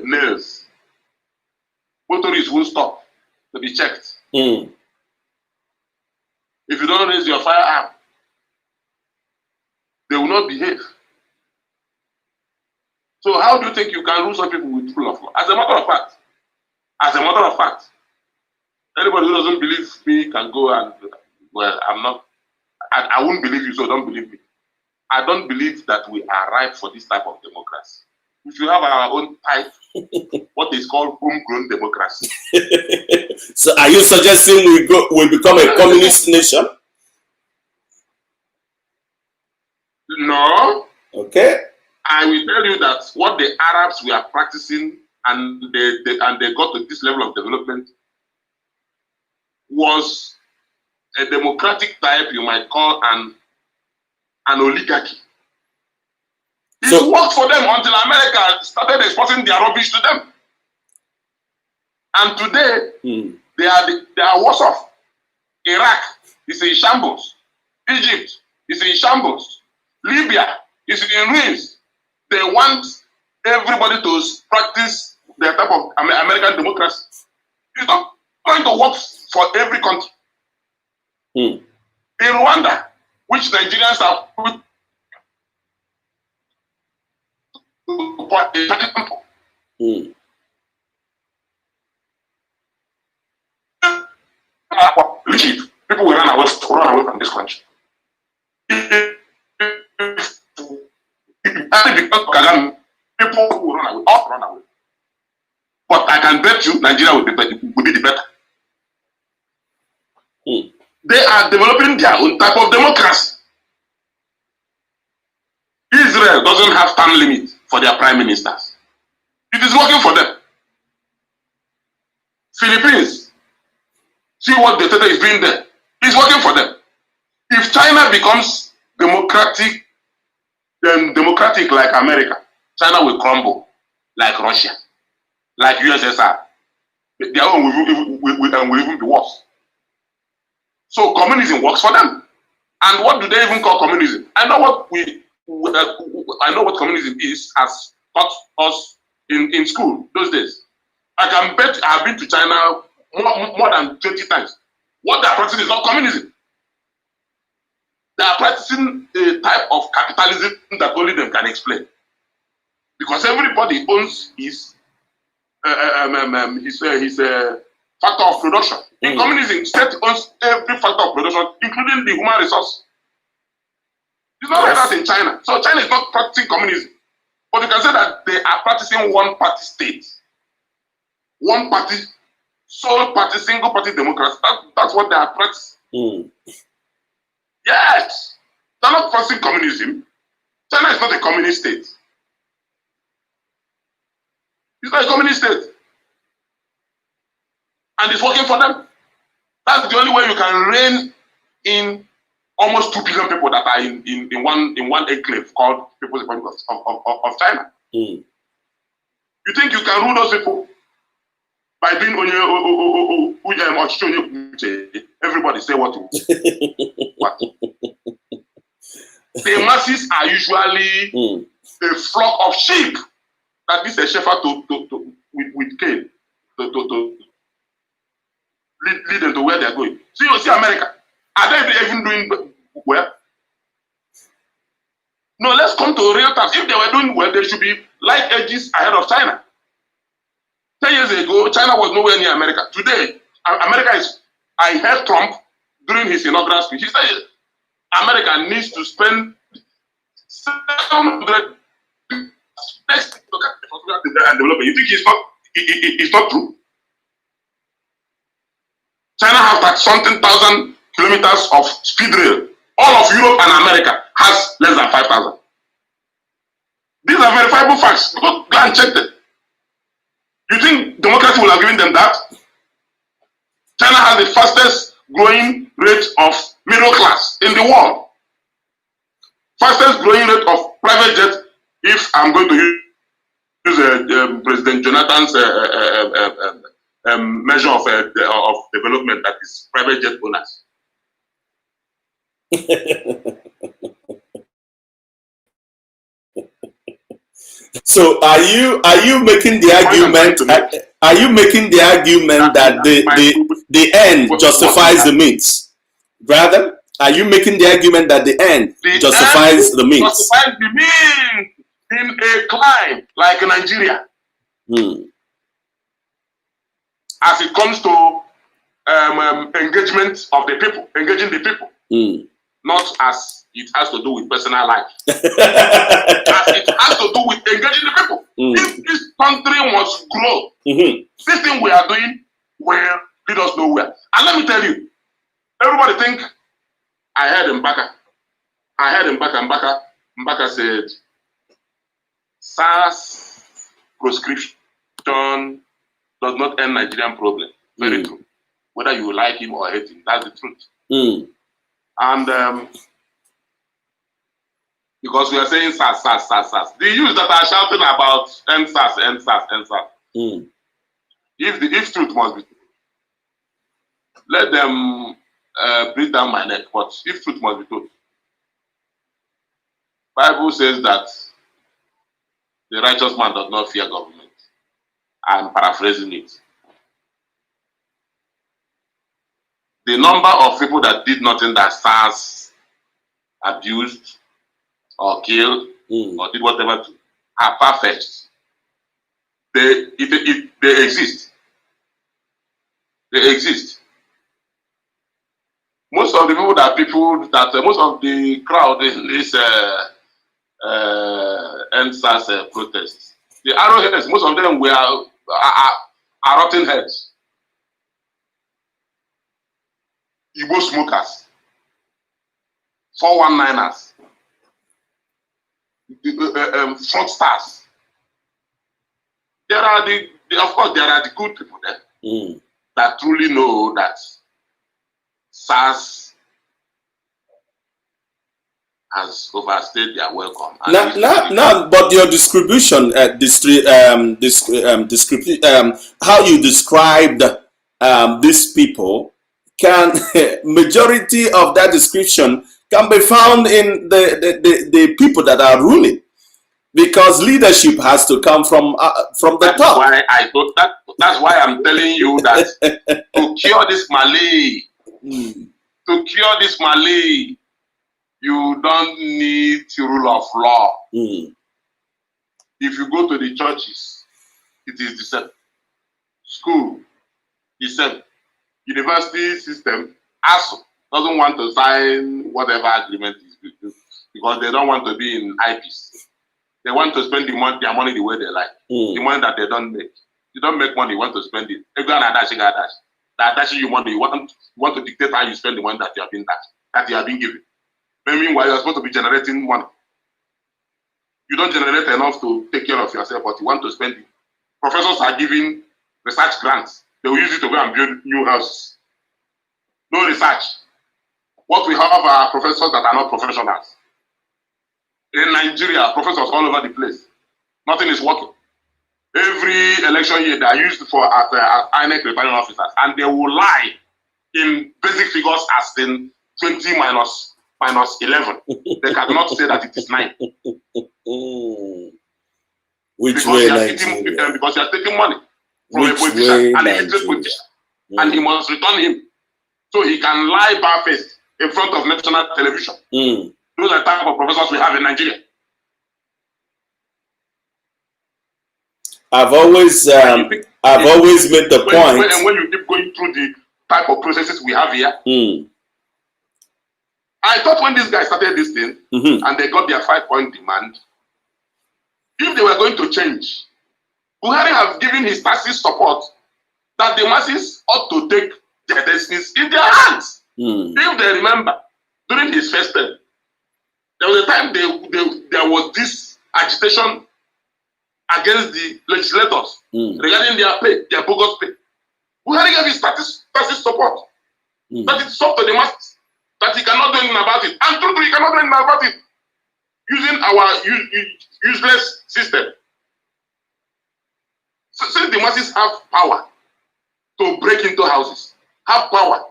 Speaker 7: nails, motorists will stop to be checked. If you don't raise your firearm, they will not behave. So how do you think you can rule some people with rule of law? As a matter of fact, anybody who doesn't believe me can go and, well, I won't believe you, so don't believe me. I don't believe that we are ripe for this type of democracy. We should have our own type, what is called homegrown democracy.
Speaker 1: So are you suggesting we become a communist nation?
Speaker 7: No.
Speaker 1: Okay.
Speaker 7: I will tell you that what the Arabs were practicing and they got to this level of development was a democratic type you might call an oligarchy. It worked for them until America started exporting their rubbish to them. And today, they are worse off. Iraq is in shambles. Egypt is in shambles. Libya is in ruins. They want everybody to practice their type of American democracy. It's not going to work for every country. In Rwanda, which Nigerians have put for example, people will run away from this country. Because Kagame, people will run away, all run away. But I can bet you Nigeria will be the better. They are developing their own type of democracy. Israel doesn't have term limit for their prime ministers. It is working for them. Philippines, see what the dictator is doing there. It's working for them. If China becomes democratic like America, China will crumble like Russia, like USSR. Their own will even be worse. So communism works for them. And what do they even call communism? I know what communism is, as taught us in school those days. I can bet I have been to China more than 20 times. What they are practicing is not communism. They are practicing a type of capitalism that only them can explain. Because everybody owns his factor of production. In communism, state owns every factor of production, including the human resource. It's not like that in China. So China is not practicing communism. But you can say that they are practicing one-party state. One party, sole party, single party democracy. That's what they are practicing. Yes. They're not practicing communism. China is not a communist state. It's not a communist state. And it's working for them. That's the only way you can rein in almost 2 billion people that are in one enclave called People's Republic of China. You think you can rule those people by being everybody say what you what? The masses are usually a flock of sheep that this a shepherd with cane to lead them to where they are going. So you see America. Are they even doing well? No, let's come to real terms. If they were doing well, they should be light edges ahead of China. 10 years ago, China was nowhere near America. Today, America is. I heard Trump during his inaugural speech. He said America needs to spend 700 next and development. You think it's not true? China has like something thousand kilometers of speed rail. All of Europe and America has less than 5,000. These are verifiable facts. Go and check them. You think democracy will have given them that? China has the fastest growing rate of middle class in the world. Fastest growing rate of private jet. If I'm going to use President Jonathan's measure of development, that is private jet owners.
Speaker 1: So are you making the argument? Are you making the argument that the end justifies the means? Brother, are you making the argument that the end justifies the means?
Speaker 7: Justifies the means in a climb like Nigeria. As it comes to engagement of the people, engaging the people, not as it has to do with personal life. As it has to do with engaging the people. If this country must grow, this thing we are doing will lead us nowhere. And let me tell you, everybody think I heard Mbaka. I heard Mbaka. Mbaka said, SARS proscription does not end Nigerian problem. Very true. Whether you like him or hate him, that's the truth. And because we are saying SARS. The youths that are shouting about end SARS. If truth must be told, let them breathe down my neck. But if truth must be told, Bible says that the righteous man does not fear government. I'm paraphrasing it. The number of people that did nothing that SARS abused or killed or did whatever to are perfect. They exist. They exist. Most of the people most of the crowd in this end SARS protests, the arrowheads, most of them are rotten heads. Igbo smokers, 419ers, fraudsters. Of course, there are the good people there that truly know that SARS has overstayed their welcome.
Speaker 1: Now, but your description, how you described these people, majority of that description can be found in the people that are ruling, because leadership has to come from the top.
Speaker 7: Why I thought that. That's why I'm telling you that to cure this Malay, You don't need rule of law.
Speaker 1: Mm.
Speaker 7: If you go to the churches, it is the same. School, the same. University system, ASU doesn't want to sign whatever agreement is with you because they don't want to be in IPs. They want to spend their money the way they like.
Speaker 1: Mm.
Speaker 7: The money that they don't make. You don't make money, you want to spend it. If you are dashing you money, you want to dictate how you spend the money that you have been that you have been given. But meanwhile, you are supposed to be generating money. You don't generate enough to take care of yourself, but you want to spend it. Professors are giving research grants. They will use it to go and build new houses. No research. What we have are professors that are not professionals. In Nigeria, professors all over the place. Nothing is working. Every election year, they are used for as INEC returning officers, and they will lie in basic figures as in 20 minus 11. They cannot say that it is 9.
Speaker 1: Mm. Which
Speaker 7: because
Speaker 1: way,
Speaker 7: you are
Speaker 1: Nigeria?
Speaker 7: because you are taking money from
Speaker 1: Which
Speaker 7: a politician, an
Speaker 1: way,
Speaker 7: illiterate politician,
Speaker 1: Mm.
Speaker 7: and he must return him so he can lie barefaced in front of national television.
Speaker 1: Mm.
Speaker 7: Those are the type of professors we have in Nigeria.
Speaker 1: I've always made the point.
Speaker 7: And when you keep going through the type of processes we have here,
Speaker 1: Mm.
Speaker 7: I thought when these guys started this thing
Speaker 1: Mm-hmm.
Speaker 7: and they got their 5-point demand, if they were going to change, Buhari has given his masses support that the masses ought to take their destinies in their hands.
Speaker 1: Mm.
Speaker 7: If they remember, during his first term, there was a time there was this agitation against the legislators regarding their pay, their bogus pay. Buhari gave his masses support. That it's up to the masses, that he cannot do anything about it. And truthfully, he cannot do anything about it using our useless system. So, since the masses have power to break into houses, have power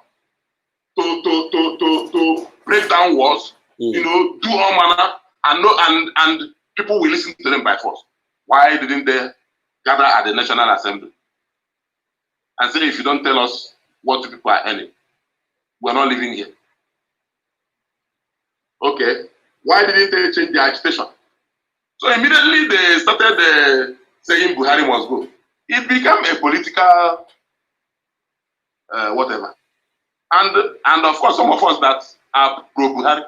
Speaker 7: to break down walls, do all manner, and people will listen to them by force. Why didn't they gather at the National Assembly and say, if you don't tell us what people are earning, we're not living here? Okay, why didn't they change the agitation? So immediately they started saying Buhari must go. It became a political whatever. And of course, some of us that are pro-Buhari,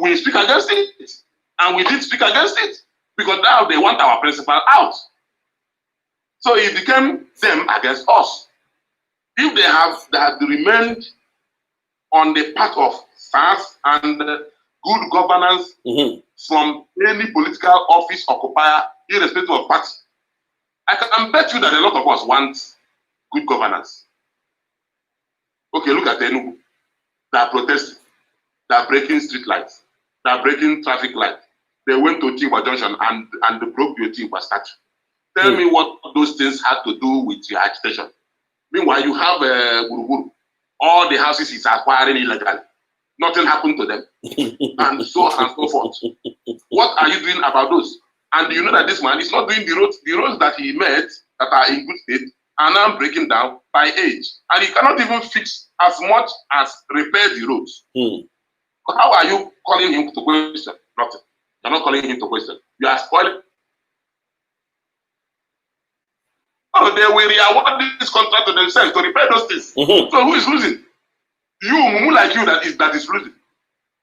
Speaker 7: we speak against it. And we did speak against it. Because now they want our principal out. So it became them against us. If they had remained on the path of SARS and good governance from any political office occupier, irrespective of party, I can bet you that a lot of us want good governance. Okay, look at Enugu. They are protesting. They are breaking street lights. They are breaking traffic lights. They went to Tiwa Junction and they broke the Tiwa statue. Tell me what those things had to do with your agitation. Meanwhile, you have Guruguru. All the houses is acquiring illegally. Nothing happened to them. And so on and so forth. What are you doing about those? And you know that this man is not doing the roads that he made that are in good state are now breaking down by age. And he cannot even fix as much as repair the roads. How are you calling him to question? Nothing. You're not calling him to question. You are spoiling. Oh, they will award this contract to themselves to repair those things. So who is losing? You, Mumu like you that is losing.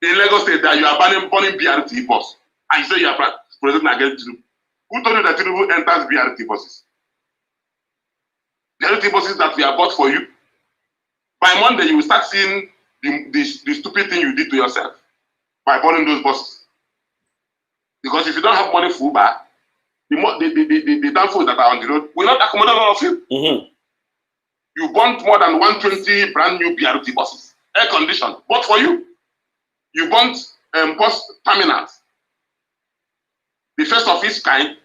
Speaker 7: In Lagos State, that you are banning BRT bus. And you say you are protesting against Tinubu. Who told you that Tinubu enters BRT buses? BRT buses that we have bought for you. By Monday, you will start seeing the stupid thing you did to yourself by burning those buses. Because if you don't have money for Uber, the downfalls that are on the road will not accommodate all of you. You burnt more than 120 brand new BRT buses, air conditioned, but for you. You burnt bus terminals, the first of its kind,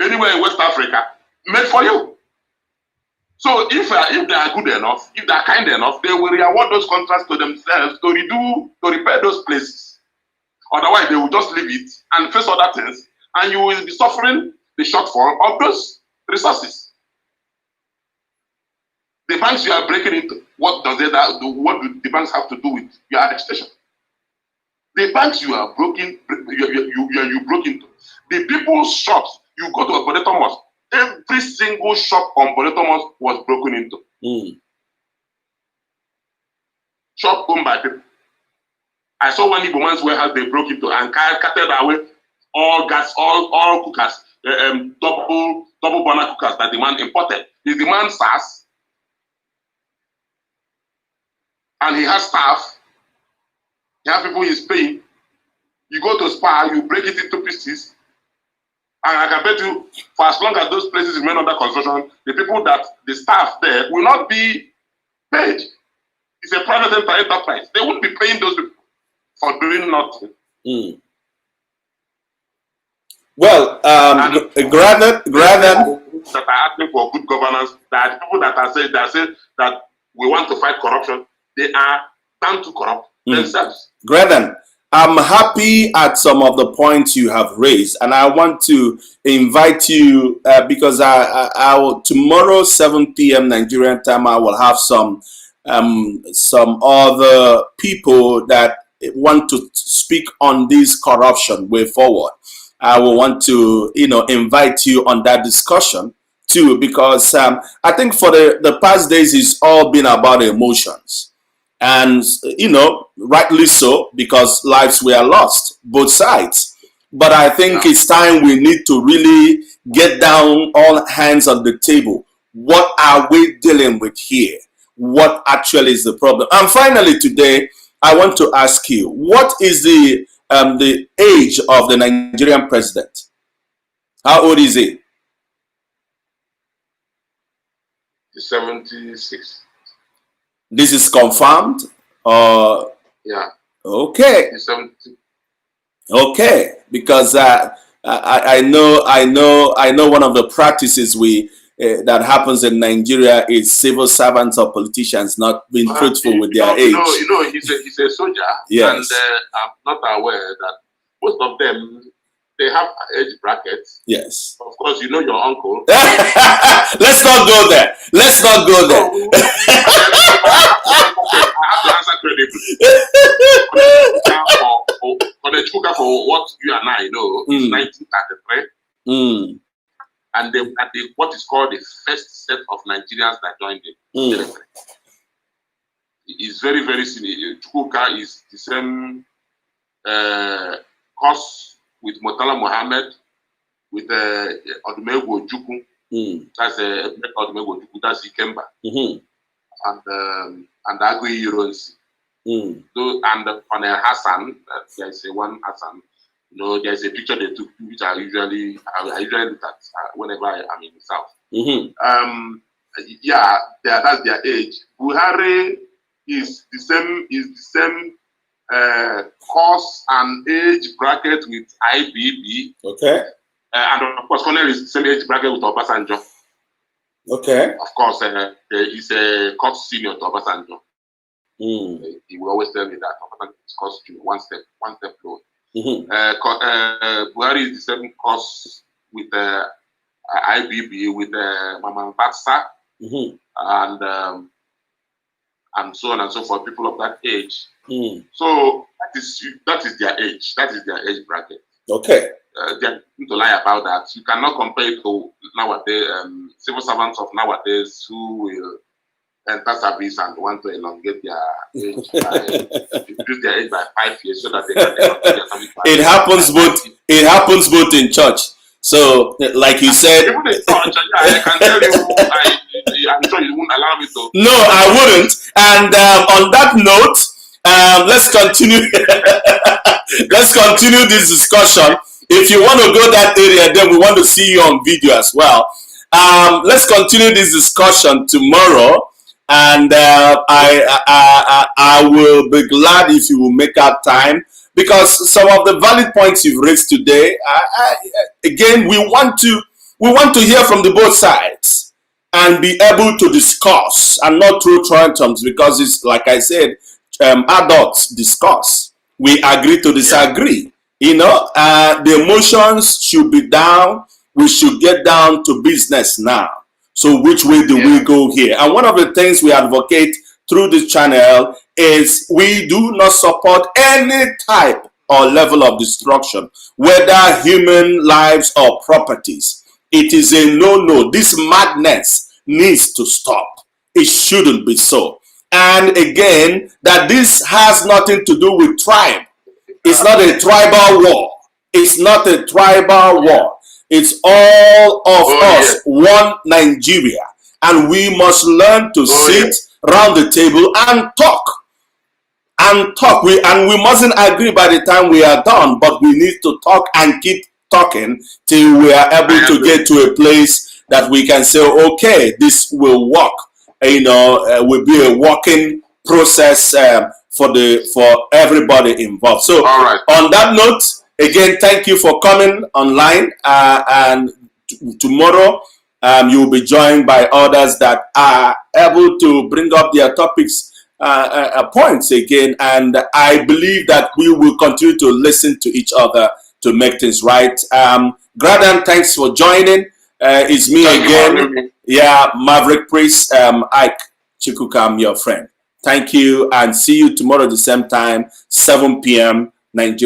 Speaker 7: anywhere in West Africa, made for you. So if they are good enough, if they are kind enough, they will reward those contracts to themselves to repair those places. Otherwise, they will just leave it and face other things, and you will be suffering the shortfall of those resources. The banks you are breaking into, what do the banks have to do with your agitation? The banks you are broken, you broke into. The people's shops, you go to a Boleto Mosque, every single shop on Boleto Mosque was broken into. Shop owned by people. I saw one Igbo man's warehouse they broke into and carted away all gas, all cookers, double burner cookers that the man imported. The demand SARS, and he has staff. He has people he's paying. You go to Spa, you break it into pieces, and I can bet you, for as long as those places remain under construction, the staff there will not be paid. It's a private enterprise. They won't be paying those people for doing nothing.
Speaker 1: Well, granted,
Speaker 7: that are asking for good governance, that people that say that we want to fight corruption, they are bound to corrupt themselves.
Speaker 1: Grethen, I'm happy at some of the points you have raised, and I want to invite you because I will, tomorrow 7 p.m. Nigerian time, I will have some other people that want to speak on this corruption way forward. I will want to, invite you on that discussion too, because I think for the past days, it's all been about emotions. And, rightly so, because lives were lost, both sides. But I think it's time we need to really get down, all hands on the table. What are we dealing with here? What actually is the problem? And finally today, I want to ask you, what is the age of the Nigerian president? How old is he?
Speaker 7: 76.
Speaker 1: This is confirmed?
Speaker 7: Yeah.
Speaker 1: Okay.
Speaker 7: 70.
Speaker 1: Okay, because I know one of the practices that happens in Nigeria is civil servants or politicians not being truthful with their age.
Speaker 7: He's a soldier.
Speaker 1: Yes.
Speaker 7: And I'm not aware that most of them, they have age brackets.
Speaker 1: Yes.
Speaker 7: Of course, you know your uncle.
Speaker 1: Let's not go there. Let's not go there.
Speaker 7: I have to answer credibly. For the Chuka, for what you and I know, is 1933. And what is called the first set of Nigerians that joined the military. It's very, very similar. Chukwuka is the same course with Murtala Mohammed, with Odumegwu Ojukwu. That's Odumegwu Ojukwu, that's Ikemba. And Agui Ironsi. And Panel Hassan, there is one Hassan. There's a picture they took, which I usually look at whenever I'm in the South. That's their age. Buhari is the same course and age bracket with IBB.
Speaker 1: Okay.
Speaker 7: And of course, Colonel is the same age bracket with Obasanjo.
Speaker 1: Okay.
Speaker 7: Of course, he's a court senior to Obasanjo. He will always tell me that Obasanjo is court junior, one step lower. Buhari is the same course with IBB, with Mama Batsa, and so on and so forth, people of that age. So that is their age. That is their age bracket.
Speaker 1: Okay.
Speaker 7: They're going to lie about that. You cannot compare it to nowadays, civil servants of nowadays who will enter service and want to elongate their age reduce their age by 5 years so that they can elongate their service. It happens both in church. So, like you said, even in church, I can tell you, I'm sure you won't allow me to.
Speaker 1: No, I wouldn't. And on that note, let's continue. Let's continue this discussion. If you want to go that area, then we want to see you on video as well. Let's continue this discussion tomorrow, and I will be glad if you will make out time, because some of the valid points you've raised today, again, we want to hear from the both sides and be able to discuss and not throw tantrums, because it's like I said, adults discuss. We agree to disagree. The emotions should be down. We should get down to business now. So which way do we go here? And one of the things we advocate through this channel is we do not support any type or level of destruction, whether human lives or properties. It is a no-no. This madness needs to stop. It shouldn't be so. And again, that this has nothing to do with tribe. It's not a tribal war. It's not a tribal war. It's all of us, one Nigeria. And we must learn to sit around the table and talk. And we mustn't agree by the time we are done, but we need to talk and keep talking till we are able to get to a place that we can say, okay, this will work. Will be a working process for everybody involved. So on that note, again, thank you for coming online, and tomorrow you will be joined by others that are able to bring up their topics, points again, and I believe that we will continue to listen to each other to make things right. Gradan, thanks for joining. It's me again. Yeah, Maverick Priest, Ike Chikukam, your friend. Thank you, and see you tomorrow at the same time, 7 p.m. Nigeria.